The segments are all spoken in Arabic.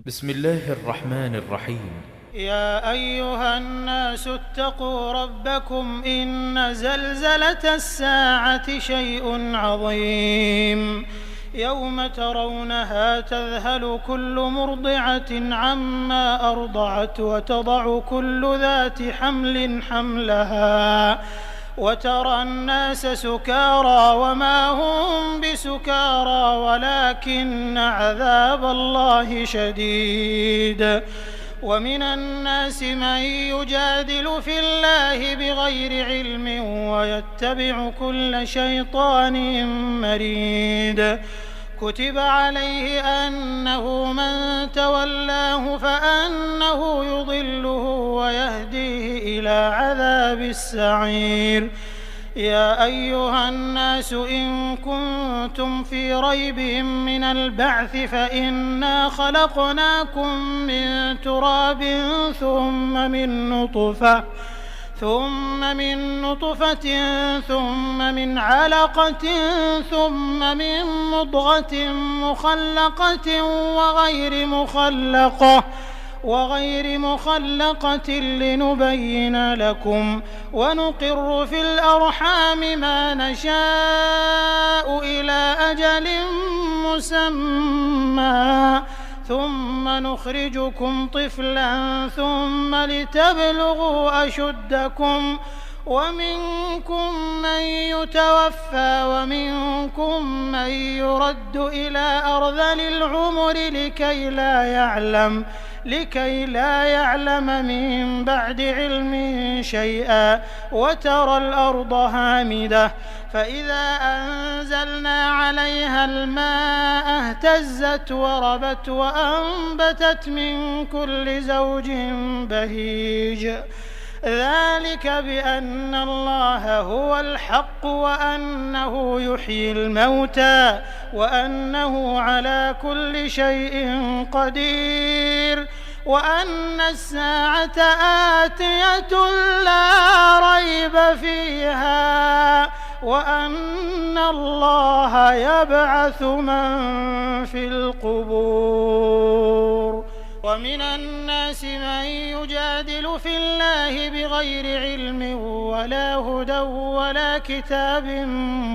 بسم الله الرحمن الرحيم. يا أيها الناس اتقوا ربكم إن زلزلة الساعة شيء عظيم يوم ترونها تذهل كل مرضعة عما أرضعت وتضع كل ذات حمل حملها وترى الناس سكارى وما هم بسكارى ولكن عذاب الله شديد. ومن الناس من يجادل في الله بغير علم ويتبع كل شيطان مريد. كتب عليه أنه من تولاه فأنه يضله ويهديه إلى عذاب السعير. يا أيها الناس إن كنتم في ريب من البعث فإنا خلقناكم من تراب ثم من نطفة ثم من علقة ثم من مضغة مخلقة وغير مخلقة لنبين لكم ونقر في الأرحام ما نشاء إلى أجل مسمى ثم نخرجكم طفلا ثم لتبلغوا أشدكم ومنكم من يتوفى ومنكم من يرد إلى أرذل العمر لكي لا يعلم من بعد علم شيئا. وترى الأرض هامدة فإذا أنزلنا عليها الماء اهتزت وربت وأنبتت من كل زوج بهيج. ذلك بأن الله هو الحق وأنه يحيي الموتى وأنه على كل شيء قدير وأن الساعة آتية لا ريب فيها وأن الله يبعث من في القبور. ومن الناس من يجادل في الله بغير علم ولا هدى ولا كتاب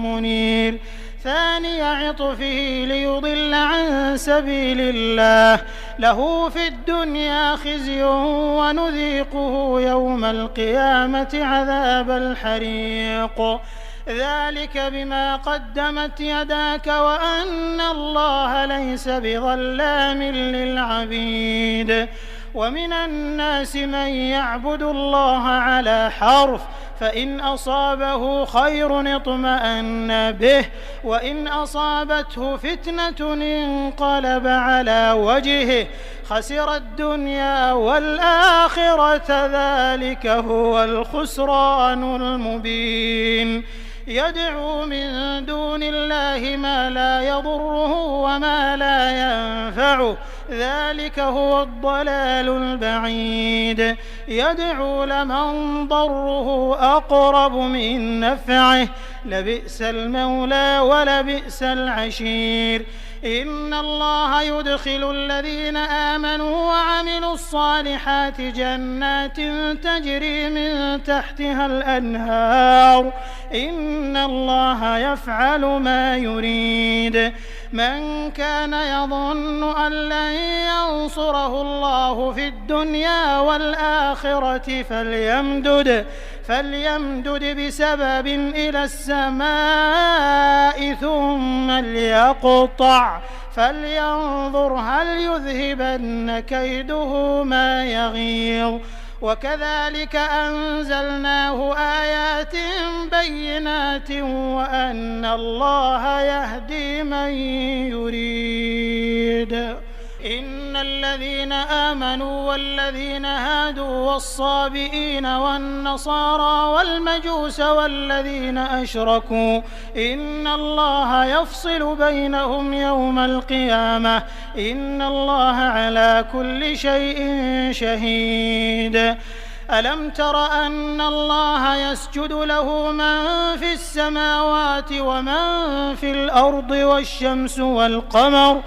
منير. ثاني عطفه ليضل عن سبيل الله له في الدنيا خزي ونذيقه يوم القيامة عذاب الحريق. ذلك بما قدمت يداك وأن الله ليس بظلام للعبيد. ومن الناس من يعبد الله على حرف فإن أصابه خير اطمأن به وإن أصابته فتنة انقلب على وجهه خسر الدنيا والآخرة ذلك هو الخسران المبين. يدعو من دون الله ما لا يضره وما لا ينفعه ذلك هو الضلال البعيد. يدعو لمن ضره أقرب من نفعه لبئس المولى ولبئس العشير. إن الله يدخل الذين آمنوا وعملوا الصالحات جنات تجري من تحتها الأنهار إن الله يفعل ما يريد. من كان يظن أن لن ينصره الله في الدنيا والآخرة فليمدد بسبب إلى السماء ثم ليقطع فلينظر هل يذهبن كيده ما يغيظ. وكذلك أنزلناه آيات بينات وأن الله يهدي من يريد. إن الذين آمنوا والذين هادوا والصابئين والنصارى والمجوس والذين أشركوا إن الله يفصل بينهم يوم القيامة إن الله على كل شيء شهيد. ألم تر أن الله يسجد له من في السماوات ومن في الأرض والشمس والقمر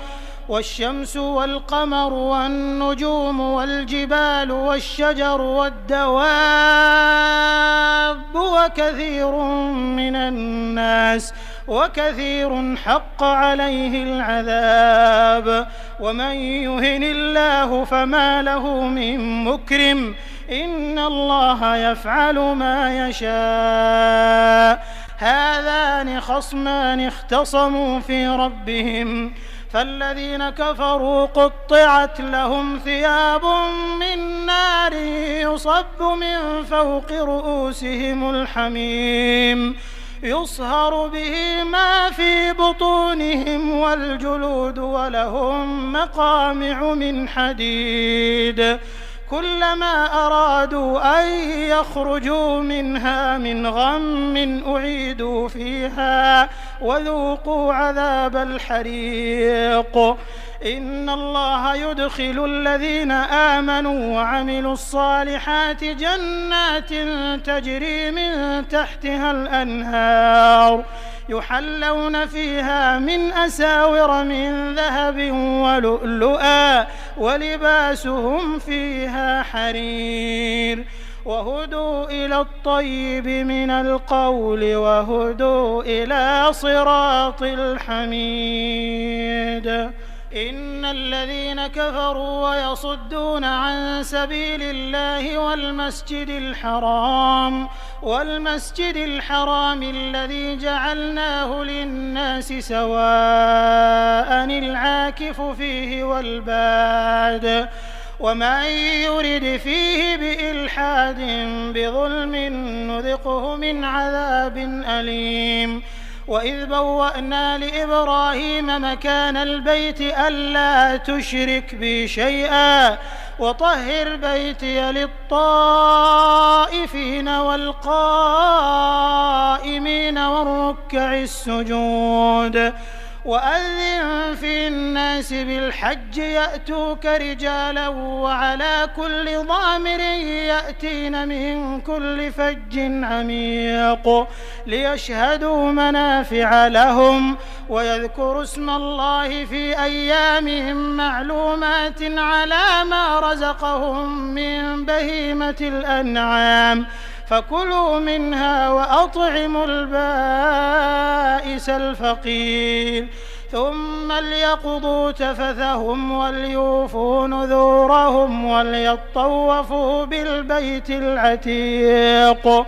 والشمس والقمر والنجوم والجبال والشجر والدواب وكثير من الناس وكثير حق عليه العذاب ومن يهن الله فما له من مكرم إن الله يفعل ما يشاء هذان خصمان اختصموا في ربهم فالذين كفروا قطعت لهم ثياب من نار يصب من فوق رؤوسهم الحميم يصهر به ما في بطونهم والجلود ولهم مقامع من حديد كلما أرادوا أن يخرجوا منها من غم أعيدوا فيها وذوقوا عذاب الحريق إن الله يدخل الذين آمنوا وعملوا الصالحات جنات تجري من تحتها الأنهار يحلون فيها من أساور من ذهب ولؤلؤا ولباسهم فيها حرير وهدوا إلى الطيب من القول وهدوا إلى صراط الحميد إن الذين كفروا ويصدون عن سبيل الله والمسجد الحرام الذي جعلناه للناس سواء العاكف فيه والباد ومن يرد فيه بإلحاد بظلم نذقه من عذاب أليم وإذ بوأنا لإبراهيم مكان البيت ألا تشرك بي شيئا وطهر بيتي للطائفين والقائمين والركع السجود وأذن في الناس بالحج يأتوك رجالا وعلى كل ضامر يأتين من كل فج عميق ليشهدوا منافع لهم ويذكروا اسم الله في أيام معلومات على ما رزقهم من بهيمة الأنعام فكلوا منها وأطعموا البائس الفقير ثم ليقضوا تفثهم وليوفوا نذورهم وليطوفوا بالبيت العتيق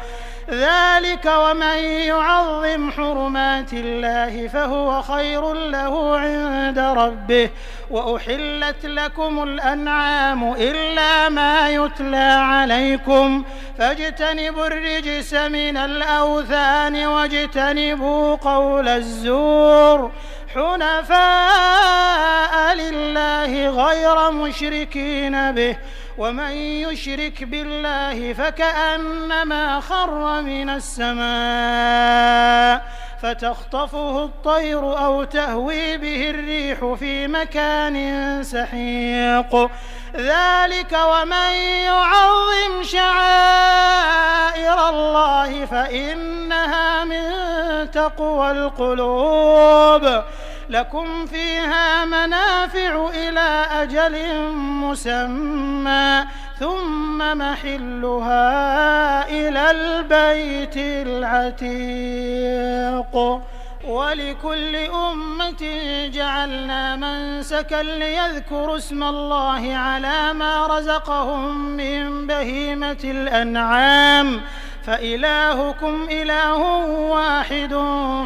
ذلك ومن يعظم حرمات الله فهو خير له عند ربه وأحلت لكم الأنعام إلا ما يتلى عليكم فاجتنبوا الرجس من الأوثان واجتنبوا قول الزور حنفاء لله غير مشركين به ومن يشرك بالله فكأنما خر من السماء فتخطفه الطير أو تهوي به الريح في مكان سحيق ذلك ومن يعظم شعائر الله فإنها من تقوى القلوب لكم فيها منافع إلى أجل مسمى ثم محلها إلى البيت العتيق ولكل أمة جعلنا منسكا ليذكروا اسم الله على ما رزقهم من بهيمة الأنعام فإلهكم إله واحد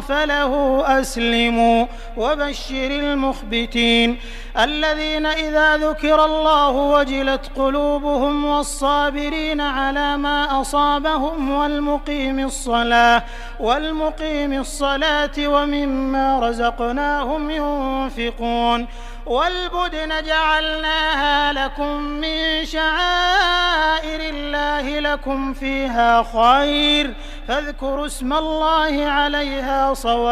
فله أسلموا وبشر المخبتين الذين إذا ذكر الله وجلت قلوبهم والصابرين على ما أصابهم والمقيم الصلاة ومما رزقناهم ينفقون والبدن جعلناها لكم من شعائر الله لكم فيها خير فاذكروا اسم الله عليها صواف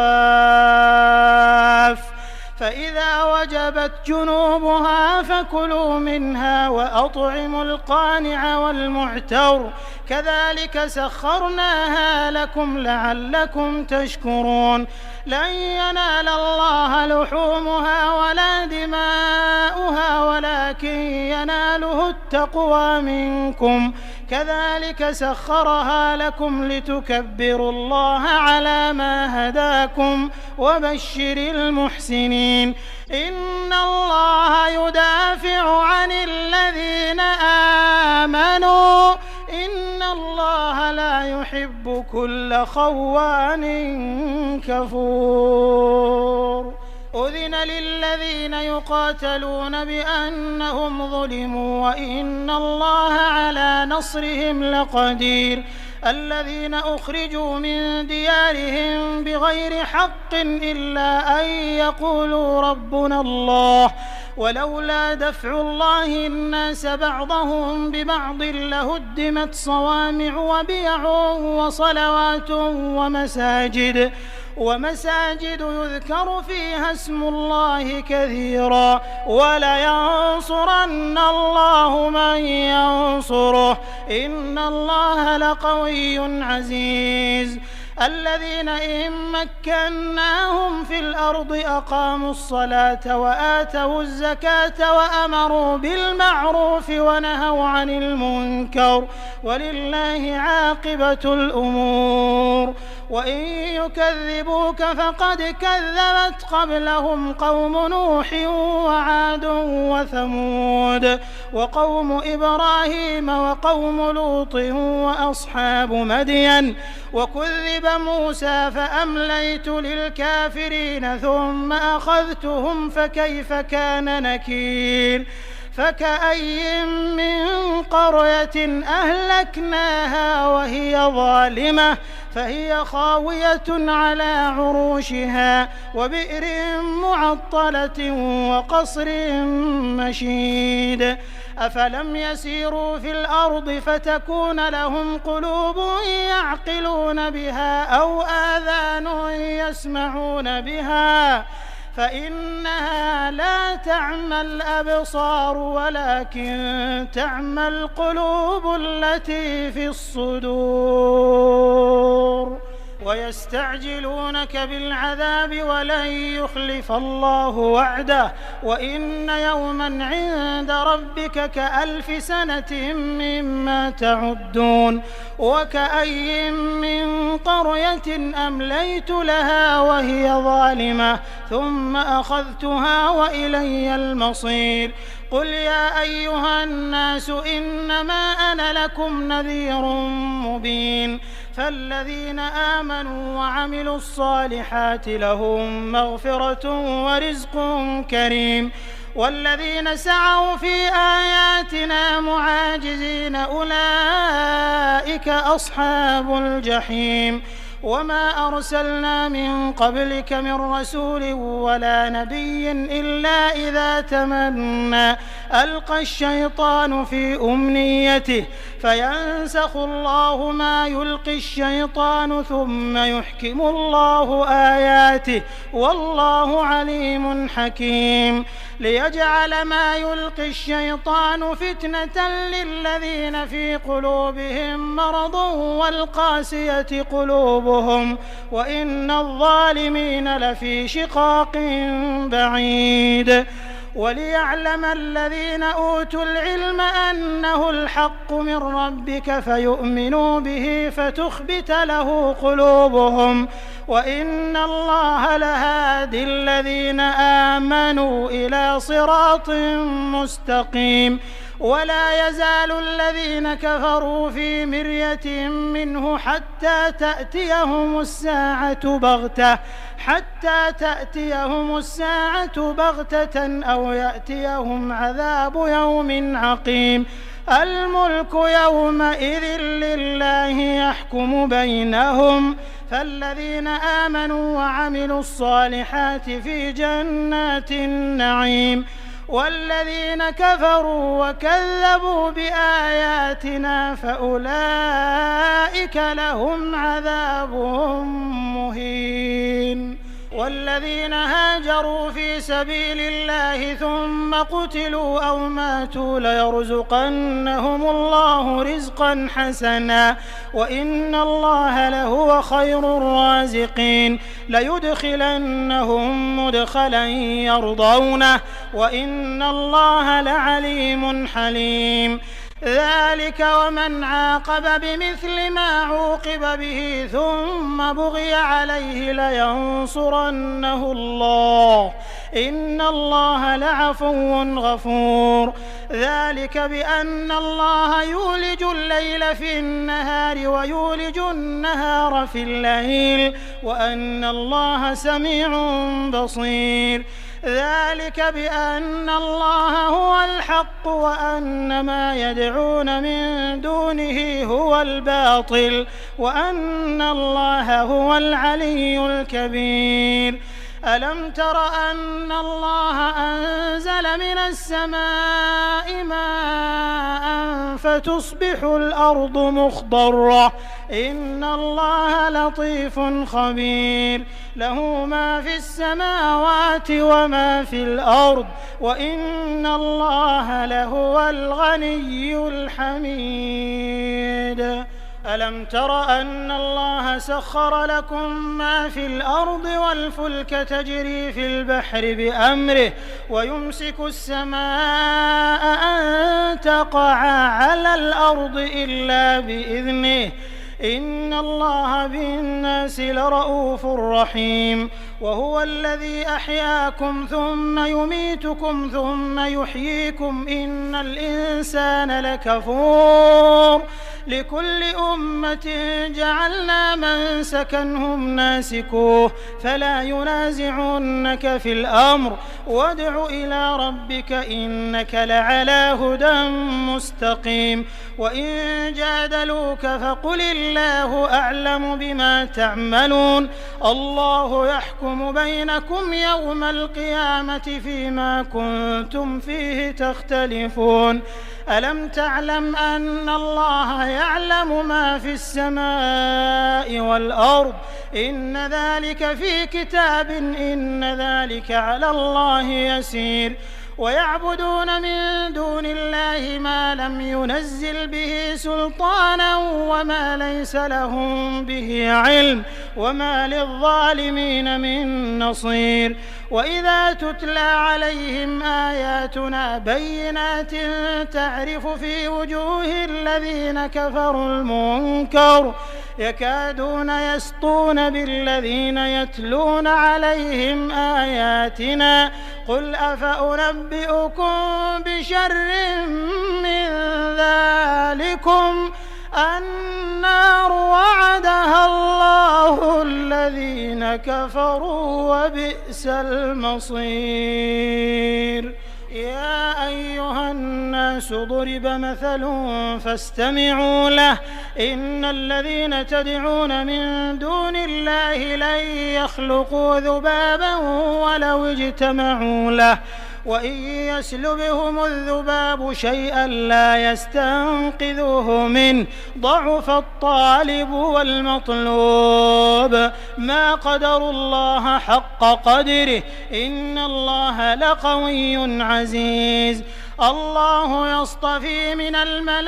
فإذا وجبت جنوبها فكلوا منها وأطعموا القانع والمعتر كذلك سخرناها لكم لعلكم تشكرون لن ينال الله لحومها ولا دماؤها ولكن يناله التقوى منكم كذلك سخرها لكم لتكبروا الله على ما هداكم وبشر المحسنين إن الله يدافع عن الذين آمنوا إن الله لا يحب كل خوان كفور أذن للذين يقاتلون بأنهم ظلموا وإن الله على نصرهم لقدير الذين أخرجوا من ديارهم بغير حق إلا أن يقولوا ربنا الله ولولا دفع الله الناس بعضهم ببعض لهدمت صوامع وبيع وصلوات ومساجد يذكر فيها اسم الله كثيرا ولينصرن الله من ينصره إن الله لقوي عزيز الذين إن مكناهم في الأرض أقاموا الصلاة وآتوا الزكاة وأمروا بالمعروف ونهوا عن المنكر ولله عاقبة الأمور وإن يكذبوك فقد كذبت قبلهم قوم نوح وعاد وثمود وقوم إبراهيم وقوم لوط وأصحاب مدين وكذب موسى فأمليت للكافرين ثم أخذتهم فكيف كان نكير فكأي من قرية أهلكناها وهي ظالمة فهي خاوية على عروشها وبئر معطلة وقصر مشيد أفلم يسيروا في الأرض فتكون لهم قلوب يعقلون بها أو آذان يسمعون بها فإنها لا تعمى الأبصار ولكن تعمى القلوب التي في الصدور ويستعجلونك بالعذاب ولن يخلف الله وعده وإن يوما عند ربك كألف سنة مما تعدون وكأي من قرية أمليت لها وهي ظالمة ثم أخذتها وإلي المصير قل يا أيها الناس إنما أنا لكم نذير مبين فالذين آمنوا وعملوا الصالحات لهم مغفرة ورزق كريم والذين سعوا في آياتنا معاجزين أولئك أصحاب الجحيم وما أرسلنا من قبلك من رسول ولا نبي إلا إذا تمنى ألقى الشيطان في أمنيته فينسخ الله ما يلقي الشيطان ثم يحكم الله آياته والله عليم حكيم ليجعل ما يلقي الشيطان فتنة للذين في قلوبهم مرض والقاسية قلوبهم وإن الظالمين لفي شقاق بعيد وليعلم الذين أوتوا العلم أنه الحق من ربك فيؤمنوا به فتخبت له قلوبهم وإن الله لهادي الذين آمنوا إلى صراط مستقيم ولا يزال الذين كفروا في مرية منه حتى تأتيهم الساعة بغتة أو يأتيهم عذاب يوم عقيم الملك يومئذ لله يحكم بينهم فالذين آمنوا وعملوا الصالحات في جنات النعيم والذين كفروا وكذبوا بآياتنا فأولئك لهم عذاب مهين والذين هاجروا في سبيل الله ثم قتلوا أو ماتوا ليرزقنهم الله رزقا حسنا وإن الله لهو خير الرازقين ليدخلنهم مدخلا يرضونه وإن الله لعليم حليم ذلك ومن عاقب بمثل ما عوقب به ثم بغي عليه لينصرنه الله إن الله لعفو غفور ذلك بأن الله يولج الليل في النهار ويولج النهار في الليل وأن الله سميع بصير ذلك بأن الله هو الحق وأن ما يدعون من دونه هو الباطل وأن الله هو العلي الكبير ألم تر أن الله أنزل من السماء ماء فتصبح الأرض مخضرة إن الله لطيف خبير له ما في السماوات وما في الأرض وإن الله لهو الغني الحميد ألم تر أن الله سخر لكم ما في الأرض والفلك تجري في البحر بأمره ويمسك السماء أن تقع على الأرض إلا بإذنه إن الله بالناس لرؤوف رحيم وهو الذي أحياكم ثم يميتكم ثم يحييكم إن الإنسان لكفور لكل أمة جعلنا منسكا هم ناسكوه فلا ينازعنك في الأمر وادع إلى ربك إنك لعلى هدى مستقيم وإن جادلوك فقل الله أعلم بما تعملون الله يحكم بينكم يوم القيامة فيما كنتم فيه تختلفون ألم تعلم أن الله يعلم ما في السماء والأرض إن ذلك في كتاب إن ذلك على الله يسير ويعبدون من دون الله ما لم ينزل به سلطانا وما ليس لهم به علم وما للظالمين من نصير وإذا تتلى عليهم آياتنا بينات تعرف في وجوه الذين كفروا المنكر يكادون يسطون بالذين يتلون عليهم آياتنا قل أفأنبئكم بشر من ذلكم النار وعدها الله الذين كفروا وبئس المصير يا أيها الناس ضرب مثل فاستمعوا له إن الذين تدعون من دون الله لن يخلقوا ذبابا ولو اجتمعوا له وإن يسلبهم الذباب شيئا لا يستنقذوه منه ضعف الطالب والمطلوب ما قدروا الله حق قدره إن الله لقوي عزيز الله يصطفي من الملائكة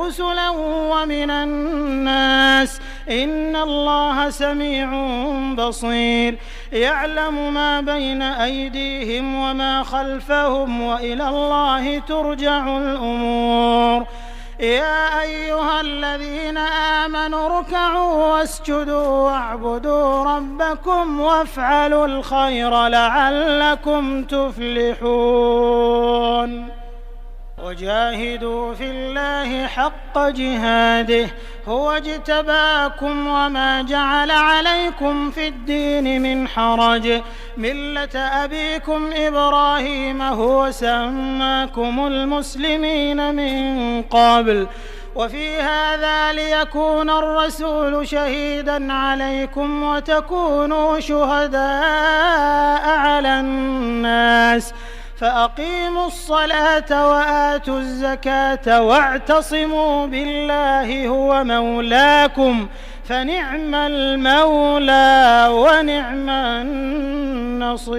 رسلا ومن الناس إن الله سميع بصير يعلم ما بين أيديهم وما خلفهم وإلى الله ترجع الأمور يا أيها الذين آمنوا اركعوا واسجدوا واعبدوا ربكم وافعلوا الخير لعلكم تفلحون وجاهدوا في الله حق جهاده هو اجتباكم وما جعل عليكم في الدين من حرج ملة أبيكم إبراهيم هو سماكم المسلمين من قبل وفي هذا ليكون الرسول شهيدا عليكم وتكونوا شهداء على الناس فأقيموا الصلاة وآتوا الزكاة واعتصموا بالله هو مولاكم فنعم المولى ونعم النصير.